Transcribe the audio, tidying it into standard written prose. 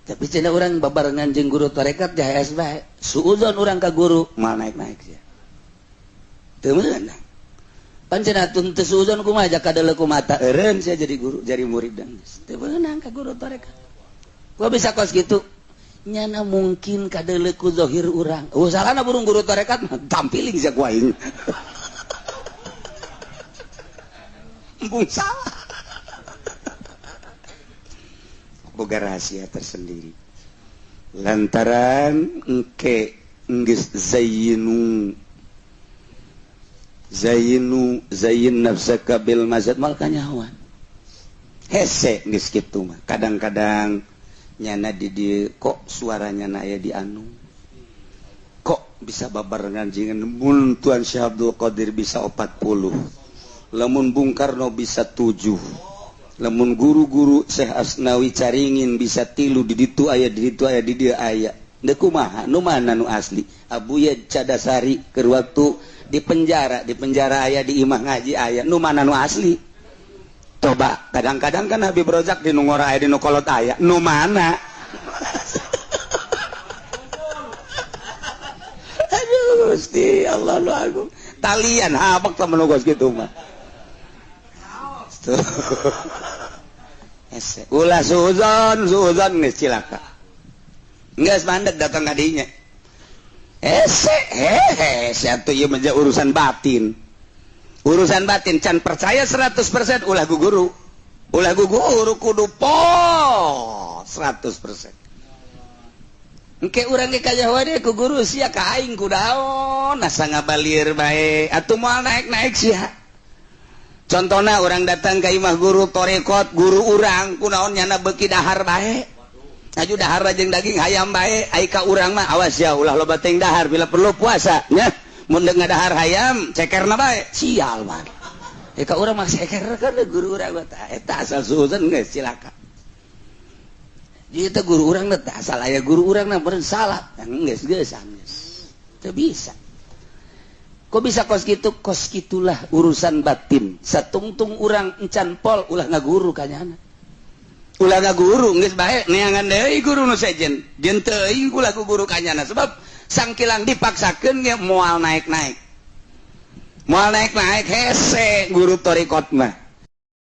tapi cenah urang babarengan jeung guru tarekat jahes bae suudzon urang ka guru mal naik-naik sia teu meunang pancenah tun teu suudzon kumaha jak kadeuleuk ku mata eureun sia jadi guru jadi murid dan teu meunang ka guru tarekat gua bisa kos kitu nyana mungkin kadeuleuk ku zahir urang salahna burung guru tarekat mah tampiling sia ku aing embung salah boga rahasia tersendiri lantaran engke geus zayyin nafsaka bil mazad mal kanyawan hese geus kitu mah kadang-kadang nyana di kok suaranya na aya di anu kok bisa babarengan jeung mun Tuan Syekh Abdul Qadir bisa 40 lamun Bung Karno bisa 7 lamun guru-guru Syekh Asnawi caringin bisa 3 di ditu aya di ditu aya di dieu aya teu kumaha nu mana nu asli Abuya Cadasari keur waktu di penjara aya di imah ngaji aya nu mana nu asli coba kadang-kadang kan Habib Rozak di nu ngora aya di nu kolot aya nu mana aduh Gusti Allah lu agung talian habak sama nu geus kitu mah ulah suuzon geus cilaka geus mandeg datang ka dinya atuh ieu mah urusan batin can percaya 100% ulah guguru kudu po 100% engke urang ge kajawa deui ku guru sia ka aing kudaon asa ngabalir bae atuh moal naik-naik sia. Contohna orang datang ke imah guru torekot guru urang kunaon nyana beuki dahar bae aju dahar jeung daging hayam bae ai ka urang mah awas ya ulah loba teuing dahar bila perlu puasa nya mun deung ngadahar hayam cekerna bae sial mah ka urang mah ceker kan guru urang teh eta asal suuzon geus cilaka ieu teh guru urang teh asal aya guru urang na beureun salah geus teu bisa. Kok bisa kos gitu? Kos gitulah urusan batin. Satungtung urang encan pol ulah ngaguru kanyana. Ulah ngaguru geus bae neangan deui guru nu sejen. Jeung teuing ulah ku guru kanyana sebab sangkilang dipaksakeun ge moal naik-naik. Moal naik-naik hese guru tarekat mah.